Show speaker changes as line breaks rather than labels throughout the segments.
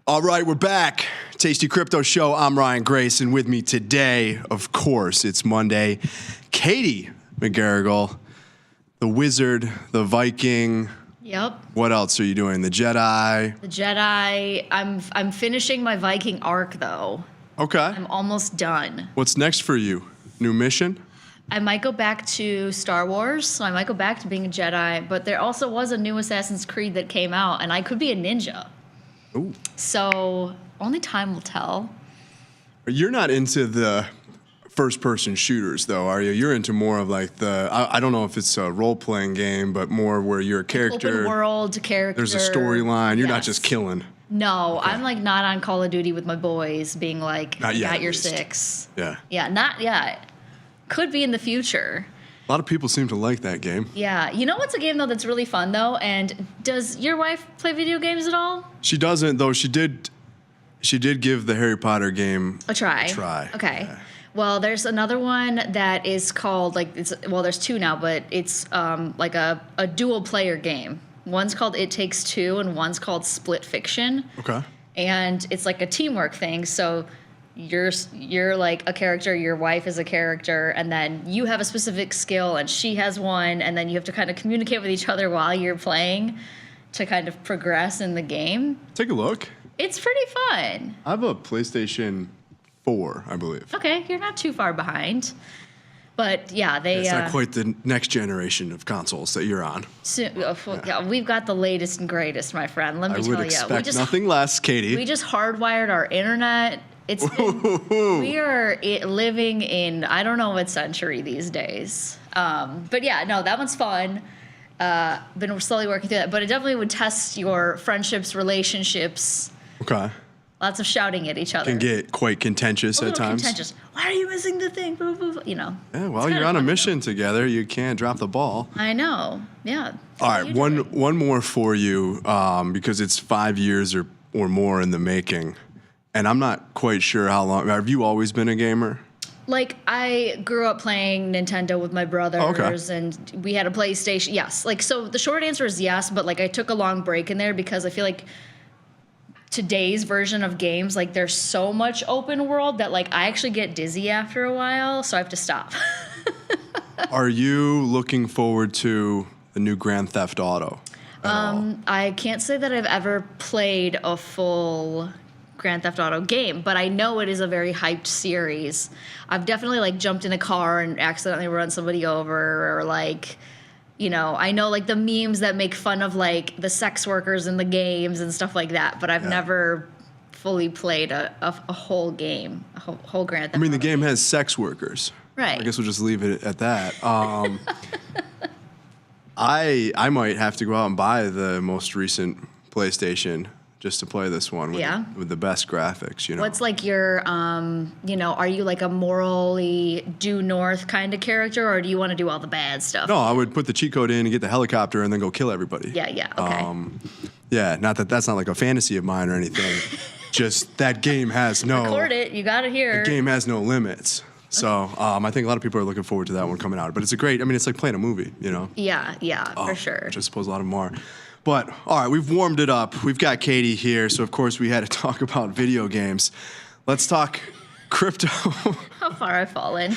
All right, we're back. Tasty Crypto Show. I'm Ryan Grace, and with me today, of course, it's Monday. Katie McGarrigle, the Wizard, the Viking.
Yep.
What else are you doing? The Jedi.
The Jedi. I'm finishing my Viking arc though.
Okay.
I'm almost done.
What's next for you? New mission?
I might go back to Star Wars, so I might go back to being a Jedi, but there also was a new Assassin's Creed that came out, and I could be a ninja.
Ooh.
So only time will tell.
You're not into the first-person shooters, though, are you? You're into more of like the, I don't know if it's a role-playing game, but more where you're a character.
Open world character.
There's a storyline. You're not
Yes.
just killing.
No,
Okay.
I'm like not on Call of Duty with my boys being like,
Not yet,
got
at
your
least.
6.
Yeah.
Yeah, not yet. Could be in the future.
A lot of people seem to like that game.
Yeah. You know what's a game, though, that's really fun, though? And does your wife play video games at all?
She doesn't, though. She did give the Harry Potter game
A try. Okay.
Yeah.
Well, there's another one that is called, like, there's 2 now, but it's like a dual player game. One's called It Takes Two, and one's called Split Fiction.
Okay.
And it's like a teamwork thing. So you're like a character, your wife is a character, and then you have a specific skill and she has one, and then you have to kind of communicate with each other while you're playing to kind of progress in the game.
Take a look.
It's pretty fun.
I have a PlayStation 4, I believe.
Okay, you're not too far behind. But yeah,
It's not quite the next generation of consoles that you're on.
Yeah, we've got the latest and greatest, my friend. Let me
I
tell you.
would expect nothing less, Katie.
We just hardwired our internet. We are living in, I don't know what century these days. But yeah, no, that one's fun. Been slowly working through that. But it definitely would test your friendships, relationships.
Okay.
Lots of shouting at each other.
Can get quite contentious
a
at
little
times.
Contentious. Why are you missing the thing? Boo, boo, boo. You know.
Yeah, well, you're on a mission together. You can't drop the ball.
I know. Yeah.
All right, one more for you because it's 5 years or more in the making. And I'm not quite sure how long. Have you always been a gamer?
Like, I grew up playing Nintendo with my brothers, and we had a PlayStation. Yes. Like, so the short answer is yes, but, like, I took a long break in there because I feel like today's version of games, like, there's so much open world that, like, I actually get dizzy after a while, so I have to stop.
Are you looking forward to the new Grand Theft Auto at all?
I can't say that I've ever played a full Grand Theft Auto game, but I know it is a very hyped series. I've definitely like jumped in a car and accidentally run somebody over, or like, you know, I know like the memes that make fun of like the sex workers in the games and stuff like that, but I've never fully played a whole game, a whole Grand Theft Auto.
I mean, the game has sex workers.
Right.
I guess we'll just leave it at that. I might have to go out and buy the most recent PlayStation just to play this one with the best graphics, you know.
What's like your, you know, are you like a morally due north kind of character, or do you want to do all the bad stuff?
No, I would put the cheat code in and get the helicopter and then go kill everybody.
Yeah, okay.
Yeah, that's not like a fantasy of mine or anything. Just that game has no...
Record it, you got it here.
The game has no limits. So I think a lot of people are looking forward to that one coming out. But it's a great, I mean, it's like playing a movie, you know?
Yeah, for sure.
Which I suppose a lot of them are. But, all right, we've warmed it up. We've got Katie here, so of course we had to talk about video games. Let's talk crypto.
How far I've fallen.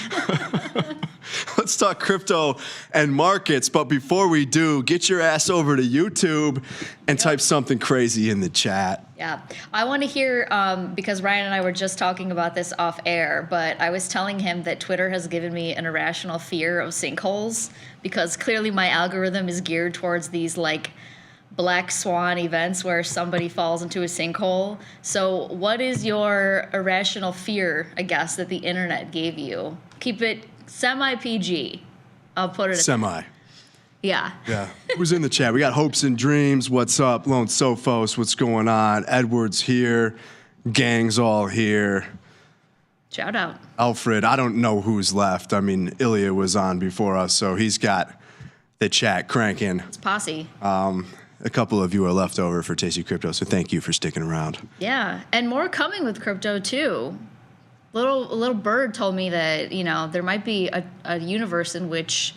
Let's talk crypto and markets. But before we do, get your ass over to YouTube and type something crazy in the chat.
Yeah. I want to hear, because Ryan and I were just talking about this off air, but I was telling him that Twitter has given me an irrational fear of sinkholes, because clearly my algorithm is geared towards these, like, black swan events where somebody falls into a sinkhole. So what is your irrational fear, I guess, that the internet gave you? Keep it semi-PG. I'll put it
Semi.
Yeah.
Yeah. Who's in the chat? We got Hopes and Dreams. What's up? Lone Sophos. What's going on? Edward's here. Gang's all here.
Shout out.
Alfred. I don't know who's left. I mean, Ilya was on before us, so he's got the chat cranking.
It's posse.
A couple of you are left over for Tasty Crypto, so thank you for sticking around.
Yeah, and more coming with crypto too. A little bird told me that, you know, there might be a universe in which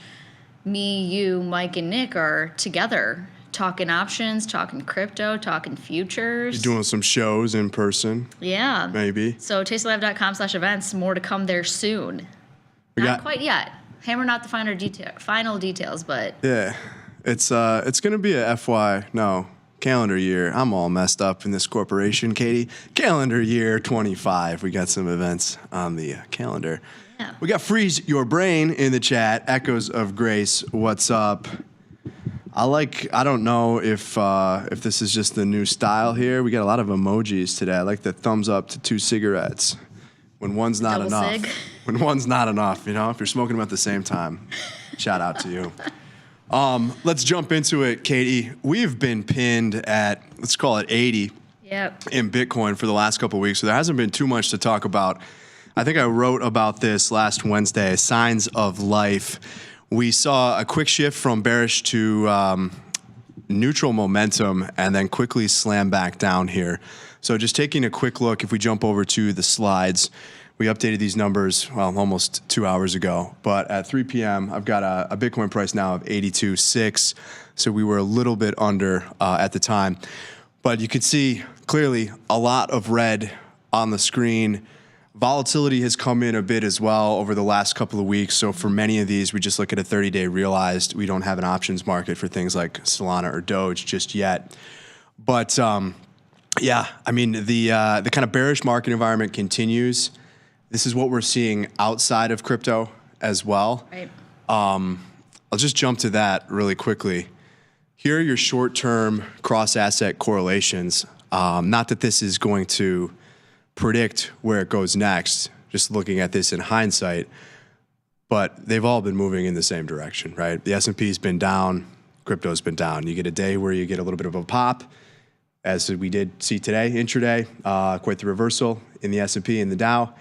me, you, Mike, and Nick are together talking options, talking crypto, talking futures.
You're doing some shows in person.
Yeah.
Maybe.
So tastylive.com/events. More to come there soon. Not quite yet. Hammering out the final details, but
yeah, it's gonna be a calendar year. I'm all messed up in this corporation, Katie. Calendar year 25. We got some events on the calendar.
Yeah.
We got Freeze Your Brain in the chat. Echoes of Grace, what's up? I don't know if this is just the new style here. We got a lot of emojis today. I like the thumbs up to 2 cigarettes. When one's not
Double
enough.
cig. When
one's not enough, if you're smoking them at the same time. Shout out to you. Let's jump into it, Katie. We've been pinned at, let's call it 80 in Bitcoin for the last couple of weeks, so there hasn't been too much to talk about. I think I wrote about this last Wednesday, Signs of Life. We saw a quick shift from bearish to neutral momentum and then quickly slam back down here. So just taking a quick look, if we jump over to the slides, we updated these numbers, almost 2 hours ago. But at 3 p.m., I've got a Bitcoin price now of 82.6. So we were a little bit under at the time. But you can see clearly a lot of red on the screen. Volatility has come in a bit as well over the last couple of weeks. So for many of these, we just look at a 30-day realized. We don't have an options market for things like Solana or Doge just yet. But yeah, I mean, the kind of bearish market environment continues. This is what we're seeing outside of crypto as well.
Right.
I'll just jump to that really quickly. Here are your short-term cross-asset correlations. Not that this is going to predict where it goes next, just looking at this in hindsight, but they've all been moving in the same direction, right? The S&P's been down, crypto's been down. You get a day where you get a little bit of a pop, as we did see today, intraday, quite the reversal in the S&P and the Dow,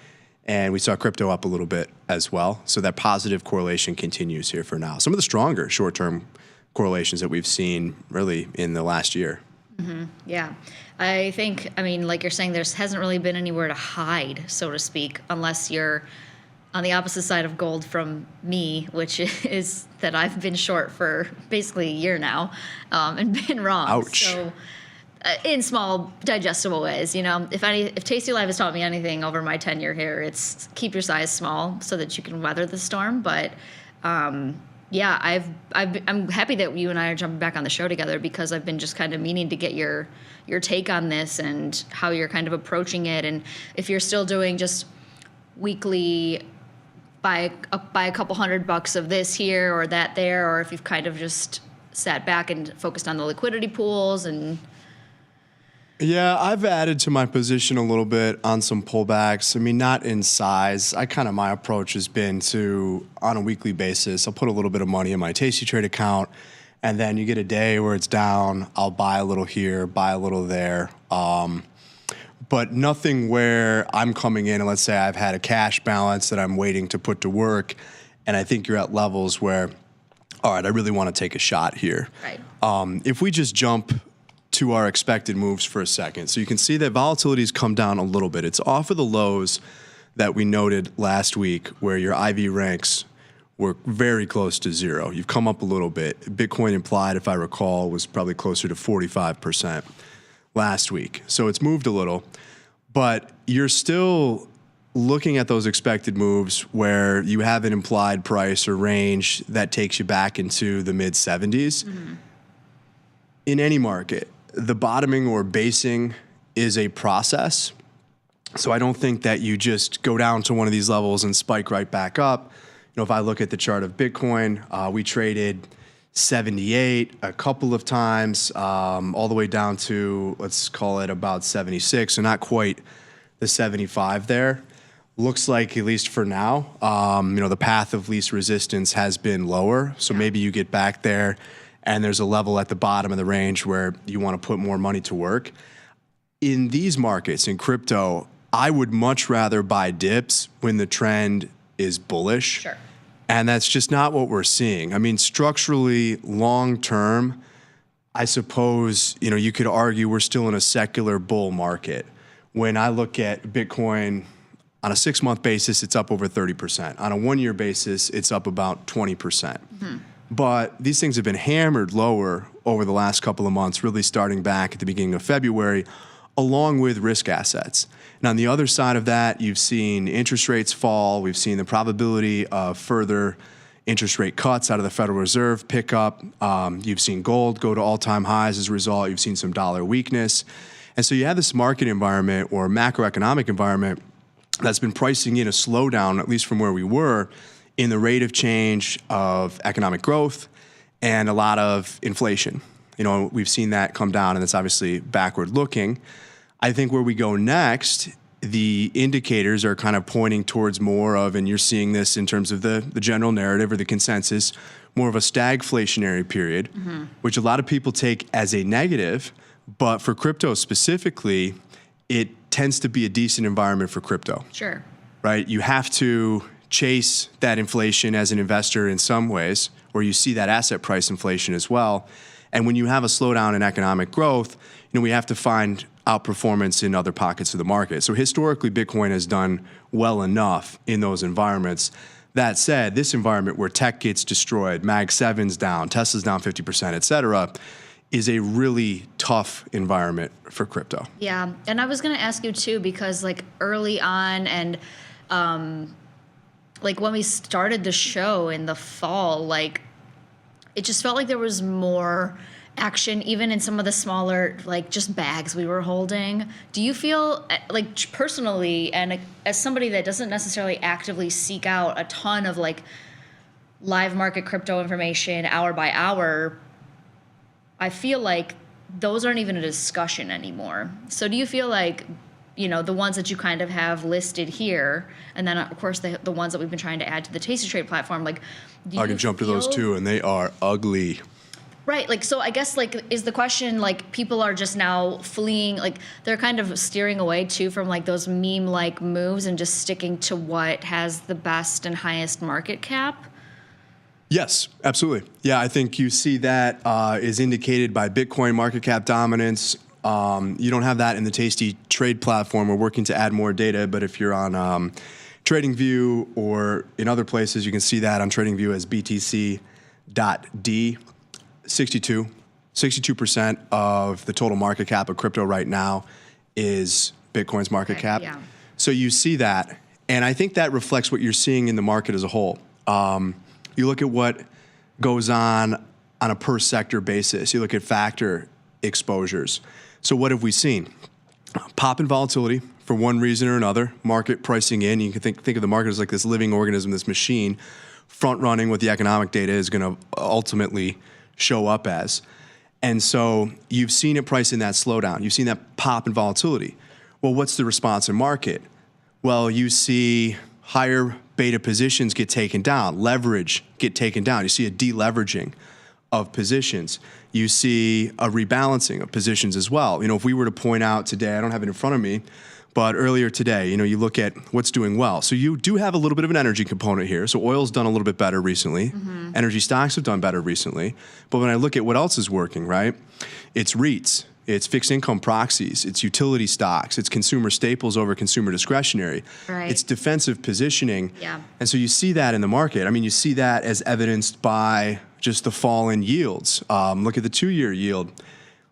and we saw crypto up a little bit as well. So that positive correlation continues here for now. Some of the stronger short-term correlations that we've seen really in the last year.
Mm-hmm. Yeah. I think, like you're saying, there hasn't really been anywhere to hide, so to speak, unless you're on the opposite side of gold from me, which is that I've been short for basically a year now and been wrong.
Ouch.
So in small, digestible ways, if Tasty Live has taught me anything over my tenure here, it's keep your size small so that you can weather the storm. But yeah, I'm happy that you and I are jumping back on the show together because I've been just kind of meaning to get your take on this and how you're kind of approaching it, and if you're still doing just weekly buy a couple $100 of this here or that there, or if you've kind of just sat back and focused on the liquidity pools and.
Yeah, I've added to my position a little bit on some pullbacks. Not in size. My approach has been to, on a weekly basis, I'll put a little bit of money in my Tasty Trade account, and then you get a day where it's down, I'll buy a little here, buy a little there. But nothing where I'm coming in and let's say I've had a cash balance that I'm waiting to put to work, and I think you're at levels where, all right, I really want to take a shot here.
Right.
If we just jump to our expected moves for a second. So you can see that volatility's come down a little bit. It's off of the lows that we noted last week where your IV ranks were very close to zero. You've come up a little bit. Bitcoin implied, if I recall, was probably closer to 45% last week. So it's moved a little, but you're still looking at those expected moves where you have an implied price or range that takes you back into the mid 70s. Mm-hmm. In any market, the bottoming or basing is a process. So I don't think that you just go down to one of these levels and spike right back up. If I look at the chart of Bitcoin, we traded 78 a couple of times, all the way down to, let's call it about 76. So not quite the 75 there. Looks like, at least for now, the path of least resistance has been lower. So maybe you get back there and there's a level at the bottom of the range where you want to put more money to work. In these markets, in crypto, I would much rather buy dips when the trend is bullish.
Sure.
And that's just not what we're seeing. Structurally, long term, I suppose, you could argue we're still in a secular bull market. When I look at Bitcoin on a 6-month basis, it's up over 30%. On a 1-year basis, it's up about 20%. Mm-hmm. But these things have been hammered lower over the last couple of months, really starting back at the beginning of February, along with risk assets. And on the other side of that, you've seen interest rates fall. We've seen the probability of further interest rate cuts out of the Federal Reserve pick up. You've seen gold go to all-time highs as a result. You've seen some dollar weakness. And so you have this market environment or macroeconomic environment that's been pricing in a slowdown, at least from where we were, in the rate of change of economic growth and a lot of inflation. You know, we've seen that come down, and it's obviously backward looking. I think where we go next, the indicators are kind of pointing towards more of, and you're seeing this in terms of the general narrative or the consensus, more of a stagflationary period, which a lot of people take as a negative, but for crypto specifically, it tends to be a decent environment for crypto.
Sure.
Right? You have to chase that inflation as an investor in some ways, or you see that asset price inflation as well. And when you have a slowdown in economic growth, you know, we have to find outperformance in other pockets of the market. So historically, Bitcoin has done well enough in those environments. That said, this environment where tech gets destroyed, Mag 7's down, Tesla's down 50%, et cetera, is a really tough environment for crypto.
Yeah, and I was going to ask you too, because like early on and like when we started the show in the fall, like it just felt like there was more action even in some of the smaller like just bags we were holding. Do you feel like personally, and as somebody that doesn't necessarily actively seek out a ton of like live market crypto information hour by hour, I feel like those aren't even a discussion anymore. So do you feel like, you know, the ones that you kind of have listed here, and then of course the ones that we've been trying to add to the Tasty Trade platform, like
I can jump to those too, and they are ugly.
Right, like, so I guess, like, is the question, like, people are just now fleeing, like, they're kind of steering away, too, from, like, those meme-like moves and just sticking to what has the best and highest market cap?
Yes, absolutely. Yeah, I think you see that is indicated by Bitcoin market cap dominance. You don't have that in the Tasty Trade platform. We're working to add more data, but if you're on TradingView or in other places, you can see that on TradingView as BTC.D. 62% of the total market cap of crypto right now is Bitcoin's market cap.
Yeah.
So you see that, and I think that reflects what you're seeing in the market as a whole. You look at what goes on a per sector basis. You look at factor exposures. So what have we seen? Pop in volatility for one reason or another. Market pricing in. You can think of the market as like this living organism, this machine, front running what the economic data is going to ultimately show up as. And so you've seen it price in that slowdown. You've seen that pop in volatility. Well, what's the response in market? Well, you see higher beta positions get taken down, leverage get taken down. You see a deleveraging of positions. You see a rebalancing of positions as well. You know, if we were to point out today, I don't have it in front of me, but earlier today, you know, you look at what's doing well. So you do have a little bit of an energy component here. So oil's done a little bit better recently. Mm-hmm. Energy stocks have done better recently. But when I look at what else is working, right? It's REITs, it's fixed income proxies, it's utility stocks, it's consumer staples over consumer discretionary.
Right.
It's defensive positioning.
Yeah.
And so you see that in the market. I mean, you see that as evidenced by just the fall in yields. Look at the 2-year yield.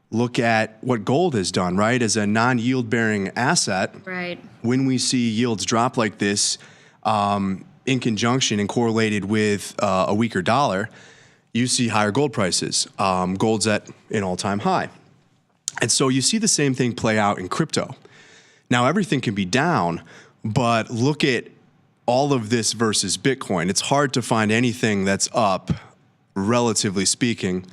Look at what gold has done, right? As a non-yield bearing asset,
right.
When we see yields drop like this in conjunction and correlated with a weaker dollar, you see higher gold prices. Gold's at an all-time high. And so you see the same thing play out in crypto. Now, everything can be down, but look at all of this versus Bitcoin. It's hard to find anything that's up, relatively speaking.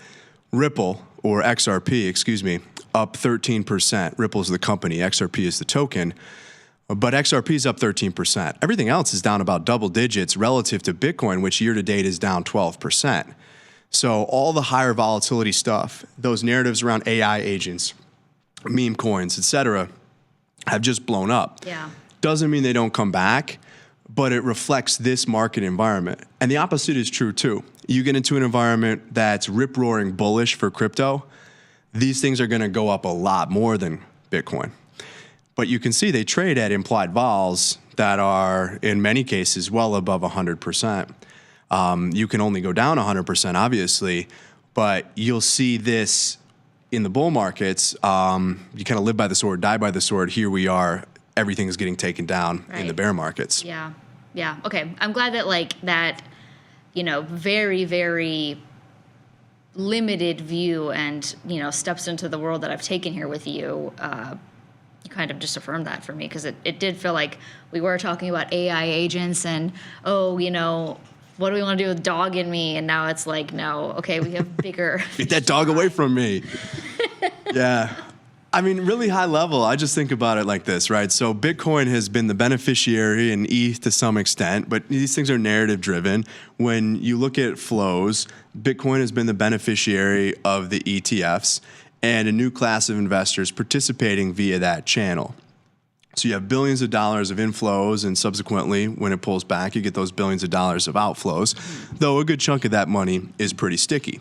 Ripple, or XRP, excuse me, up 13%. Ripple is the company, XRP is the token, but XRP is up 13%. Everything else is down about double digits relative to Bitcoin, which year to date is down 12%. So all the higher volatility stuff, those narratives around AI agents, meme coins, et cetera, have just blown up.
Yeah.
Doesn't mean they don't come back, but it reflects this market environment. And the opposite is true too. You get into an environment that's rip-roaring bullish for crypto, these things are going to go up a lot more than Bitcoin. But you can see they trade at implied vols that are, in many cases, well above 100%. You can only go down 100%, obviously, but you'll see this in the bull markets. You kind of live by the sword, die by the sword. Here we are. Everything is getting taken down in the bear markets.
Yeah. Yeah. Okay. I'm glad that that, very, very limited view and, steps into the world that I've taken here with you. You kind of just affirmed that for me, because it did feel like we were talking about AI agents and, what do we want to do with dog in me? And now it's like, no, okay, we have bigger.
Get that dog away from me. Yeah. I mean, really high level, I just think about it like this, right? So Bitcoin has been the beneficiary and ETH to some extent, but these things are narrative driven. When you look at flows, Bitcoin has been the beneficiary of the ETFs and a new class of investors participating via that channel. So you have billions of dollars of inflows, and subsequently, when it pulls back, you get those billions of dollars of outflows, though a good chunk of that money is pretty sticky.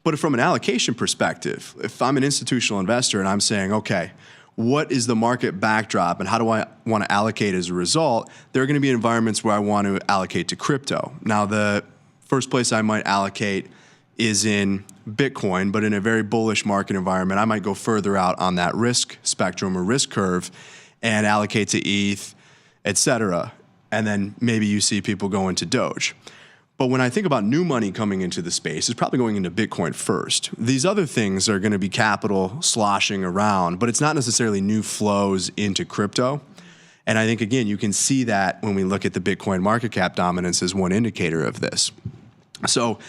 But from an allocation perspective, if I'm an institutional investor and I'm saying, okay, what is the market backdrop and how do I want to allocate as a result, there are going to be environments where I want to allocate to crypto. Now, the first place I might allocate is in Bitcoin, but in a very bullish market environment, I might go further out on that risk spectrum or risk curve and allocate to ETH, et cetera. And then maybe you see people go into Doge. But when I think about new money coming into the space, it's probably going into Bitcoin first. These other things are going to be capital sloshing around, but it's not necessarily new flows into crypto. And I think, again, you can see that when we look at the Bitcoin market cap dominance as one indicator of this. So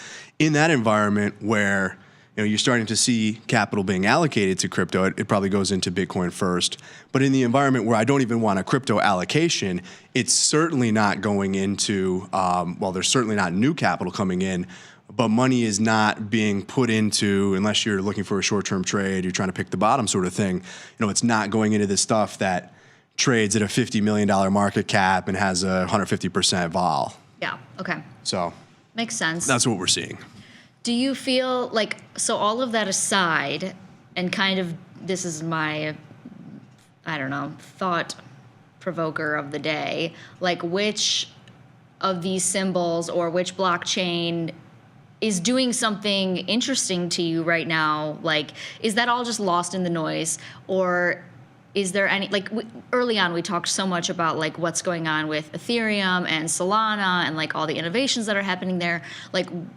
in that environment where you're starting to see capital being allocated to crypto, it probably goes into Bitcoin first. But in the environment where I don't even want a crypto allocation, it's certainly not going into, there's certainly not new capital coming in, but money is not being put into, unless you're looking for a short-term trade, you're trying to pick the bottom sort of thing, it's not going into this stuff that trades at a $50 million market cap and has a 150% vol.
Yeah, okay.
So
makes sense.
That's what we're seeing.
Do you feel like, so all of that aside, and kind of this is my, thought provoker of the day, like which of these symbols or which blockchain is doing something interesting to you right now? Like, is that all just lost in the noise? Or is there any, early on we talked so much about what's going on with Ethereum and Solana and all the innovations that are happening there.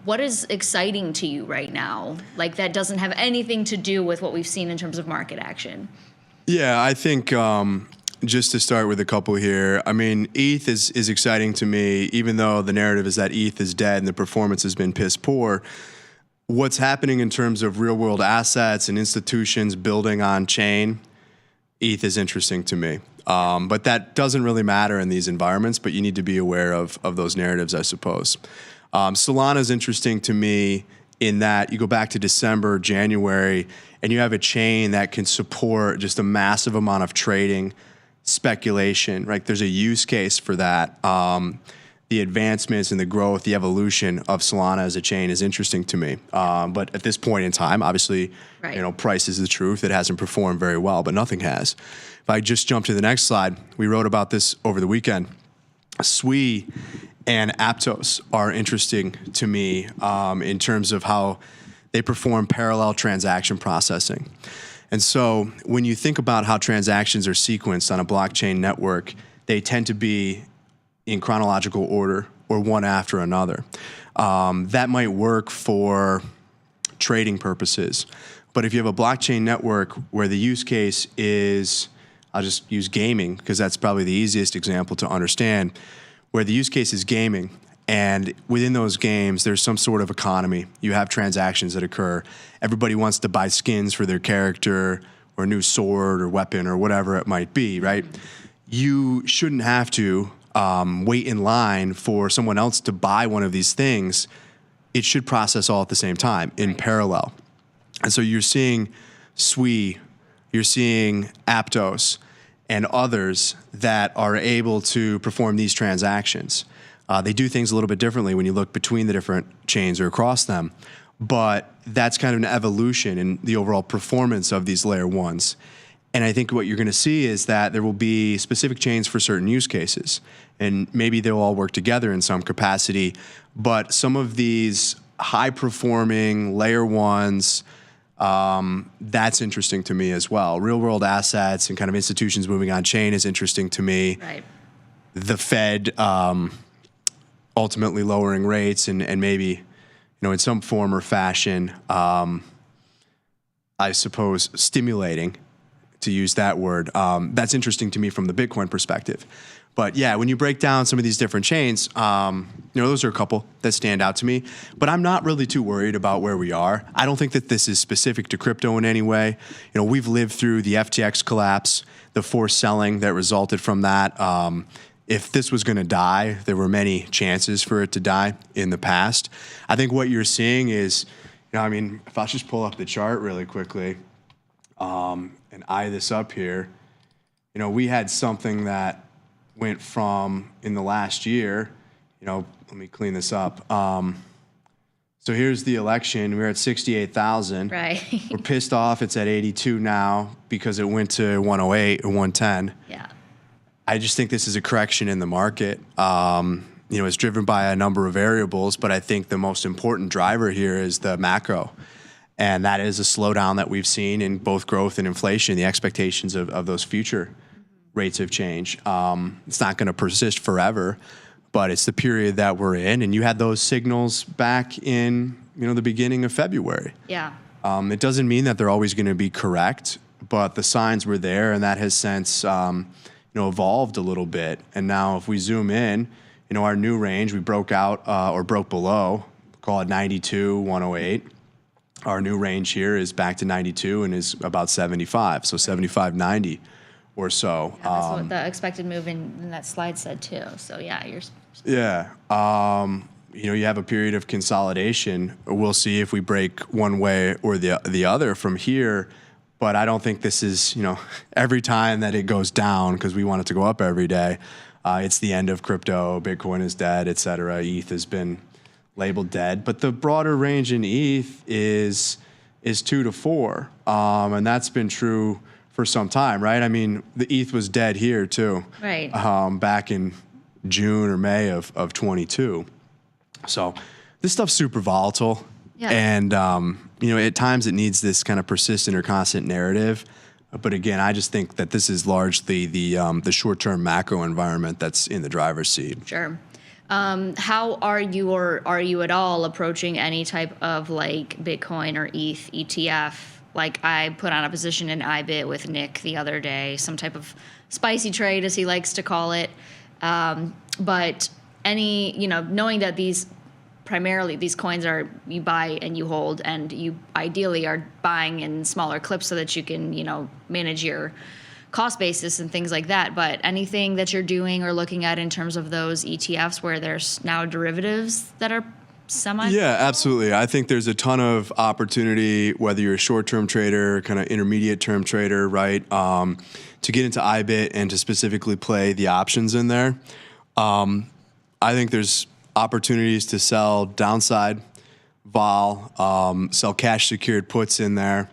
What is exciting to you right now? That doesn't have anything to do with what we've seen in terms of market action. Yeah,
I think just to start with a couple here, ETH is exciting to me, even though the narrative is that ETH is dead and the performance has been piss poor. What's happening in terms of real world assets and institutions building on chain, ETH is interesting to me. But that doesn't really matter in these environments, but you need to be aware of those narratives, I suppose. Solana is interesting to me in that you go back to December, January, and you have a chain that can support just a massive amount of trading, speculation, right? There's a use case for that. The advancements and the growth, the evolution of Solana as a chain is interesting to me. But at this point in time, obviously, price is the truth. It hasn't performed very well, but nothing has. If I just jump to the next slide, we wrote about this over the weekend. SWI and Aptos are interesting to me in terms of how they perform parallel transaction processing. And so when you think about how transactions are sequenced on a blockchain network, they tend to be in chronological order or one after another. That might work for trading purposes. But if you have a blockchain network where the use case is, I'll just use gaming because that's probably the easiest example to understand, where the use case is gaming, and within those games, there's some sort of economy. You have transactions that occur. Everybody wants to buy skins for their character or a new sword or weapon or whatever it might be, right? You shouldn't have to wait in line for someone else to buy one of these things. It should process all at the same time in parallel. And so you're seeing SWI, you're seeing Aptos, and others that are able to perform these transactions. They do things a little bit differently when you look between the different chains or across them, but that's kind of an evolution in the overall performance of these layer ones. And I think what you're going to see is that there will be specific chains for certain use cases, and maybe they'll all work together in some capacity. But some of these high-performing layer ones, that's interesting to me as well. Real-world assets and kind of institutions moving on chain is interesting to me.
Right.
The Fed ultimately lowering rates and maybe, in some form or fashion, I suppose, stimulating, to use that word. That's interesting to me from the Bitcoin perspective. But yeah, when you break down some of these different chains, those are a couple that stand out to me. But I'm not really too worried about where we are. I don't think that this is specific to crypto in any way. We've lived through the FTX collapse, the forced selling that resulted from that. If this was going to die, there were many chances for it to die in the past. I think what you're seeing is, if I just pull up the chart really quickly and eye this up here, we had something that went from, in the last year, let me clean this up. So here's the election. We were at 68,000.
Right.
We're pissed off. It's at 82 now because it went to 108 or 110.
Yeah.
I just think this is a correction in the market. It's driven by a number of variables, but I think the most important driver here is the macro. And that is a slowdown that we've seen in both growth and inflation, the expectations of those future rates of change. It's not going to persist forever, but it's the period that we're in. And you had those signals back in, the beginning of February.
Yeah.
It doesn't mean that they're always going to be correct, but the signs were there, and that has since, evolved a little bit. And now if we zoom in, our new range, we broke out or broke below, call it 92, 108. Our new range here is back to 92 and is about 75, so 75, 90 or so.
Yeah, that's what the expected move in that slide said too. So yeah,
Yeah. You have a period of consolidation. We'll see if we break one way or the other from here. But I don't think this is, every time that it goes down, because we want it to go up every day, it's the end of crypto, Bitcoin is dead, et cetera. ETH has been labeled dead. But the broader range in ETH is 2 to 4. And that's been true for some time, right? I mean, the ETH was dead here too.
Right.
Back in June or May of 22. So this stuff's super volatile.
Yeah.
And, at times it needs this kind of persistent or constant narrative. But again, I just think that this is largely the short-term macro environment that's in the driver's seat.
Sure. How are you, or are you at all approaching any type of like Bitcoin or ETH ETF? Like I put on a position in IBIT with Nick the other day, some type of spicy trade, as he likes to call it. But knowing that these coins are, you buy and you hold, and you ideally are buying in smaller clips so that you can, manage your cost basis and things like that. But anything that you're doing or looking at in terms of those ETFs where there's now derivatives that are semi?
Yeah, absolutely. I think there's a ton of opportunity, whether you're a short-term trader, kind of intermediate-term trader, right, to get into IBIT and to specifically play the options in there. I think there's opportunities to sell downside vol, sell cash secured puts in there.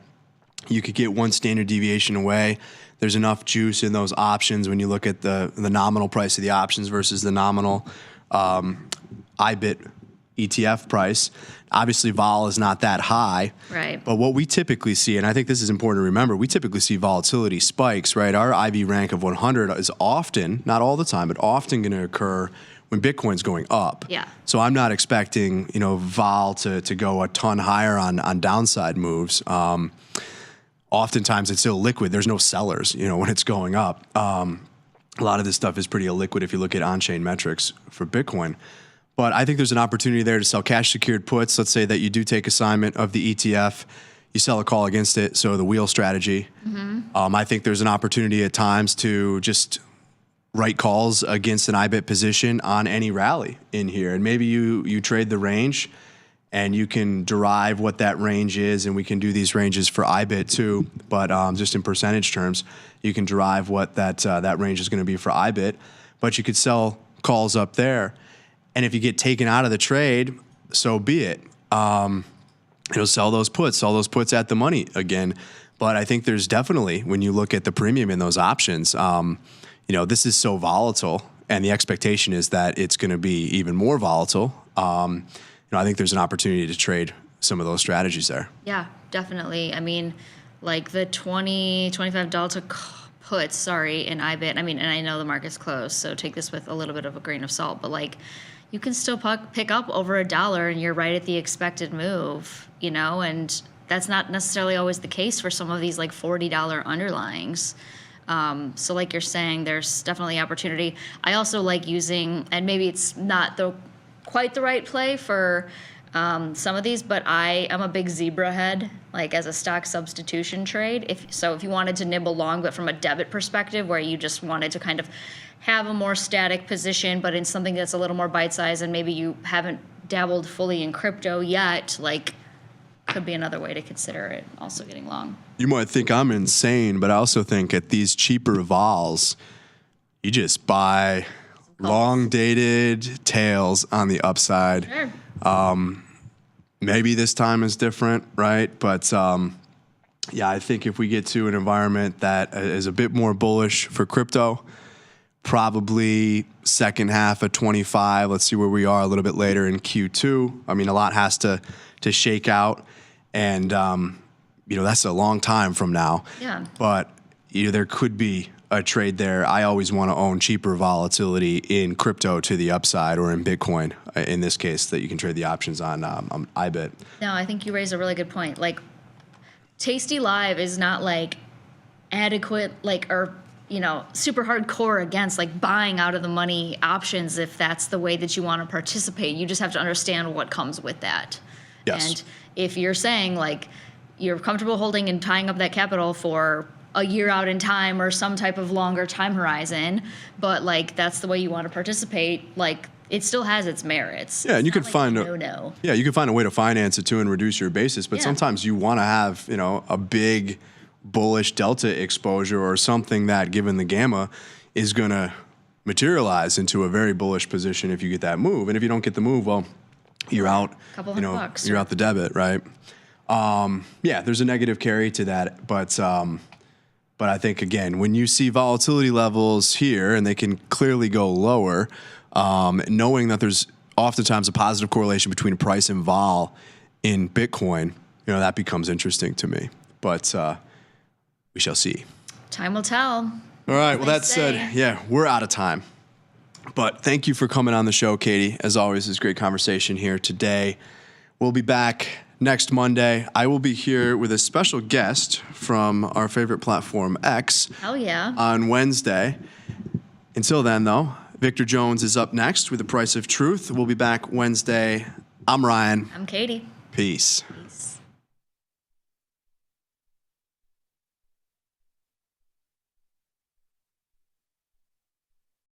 You could get one standard deviation away. There's enough juice in those options when you look at the nominal price of the options versus the nominal IBIT ETF price. Obviously, vol is not that high.
Right.
But what we typically see, and I think this is important to remember, we typically see volatility spikes, right? Our IV rank of 100 is often, not all the time, but often going to occur when Bitcoin's going up.
Yeah.
So I'm not expecting, vol to go a ton higher on downside moves. Oftentimes it's illiquid. There's no sellers, when it's going up. A lot of this stuff is pretty illiquid if you look at on-chain metrics for Bitcoin. But I think there's an opportunity there to sell cash secured puts. Let's say that you do take assignment of the ETF, you sell a call against it, so the wheel strategy. Mm-hmm. I think there's an opportunity at times to just write calls against an IBIT position on any rally in here. And maybe you trade the range and you can derive what that range is, and we can do these ranges for IBIT too, but just in percentage terms, you can derive what that range is going to be for IBIT, but you could sell calls up there. And if you get taken out of the trade, so be it. Sell those puts at the money again. But I think there's definitely, when you look at the premium in those options, this is so volatile, and the expectation is that it's going to be even more volatile. I think there's an opportunity to trade some of those strategies there.
Yeah, definitely. I mean, like the 25 delta puts, in IBIT. I mean, and I know the market's closed, so take this with a little bit of a grain of salt, but like you can still pick up over $1 and you're right at the expected move, and that's not necessarily always the case for some of these like $40 underlyings. So like you're saying, there's definitely opportunity. I also like using, and maybe it's not quite the right play for some of these, but I am a big zebra head, like as a stock substitution trade. If you wanted to nibble long, but from a debit perspective, where you just wanted to kind of have a more static position, but in something that's a little more bite-sized, and maybe you haven't dabbled fully in crypto yet, like could be another way to consider it, also getting long.
You might think I'm insane, but I also think at these cheaper vols, you just buy long-dated tails on the upside.
Sure.
Maybe this time is different, right? But I think if we get to an environment that is a bit more bullish for crypto, probably second half of 25. Let's see where we are a little bit later in Q2. I mean, a lot has to shake out, and that's a long time from now.
Yeah.
But there could be a trade there. I always want to own cheaper volatility in crypto to the upside, or in Bitcoin, in this case, that you can trade the options on IBIT.
No, I think you raise a really good point. Like, Tasty Live is not like adequate, super hardcore against like buying out of the money options if that's the way that you want to participate. You just have to understand what comes with that.
Yes.
And if you're saying like you're comfortable holding and tying up that capital for a year out in time or some type of longer time horizon, but like that's the way you want to participate, like it still has its merits.
Yeah, and you can find you can find a way to finance it too and reduce your basis, but sometimes you want to have, a big bullish delta exposure or something that, given the gamma, is going to materialize into a very bullish position if you get that move. And if you don't get the move, well, you're out,
$200.
You're out the debit, right? There's a negative carry to that, but I think, again, when you see volatility levels here, and they can clearly go lower, knowing that there's oftentimes a positive correlation between price and vol in Bitcoin, that becomes interesting to me. But we shall see.
Time will tell.
All right. Well, that said, we're out of time. But thank you for coming on the show, Katie. As always, it's a great conversation here today. We'll be back next Monday. I will be here with a special guest from our favorite platform, X.
Hell yeah.
On Wednesday. Until then, though, Victor Jones is up next with The Price of Truth. We'll be back Wednesday. I'm Ryan.
I'm Katie.
Peace.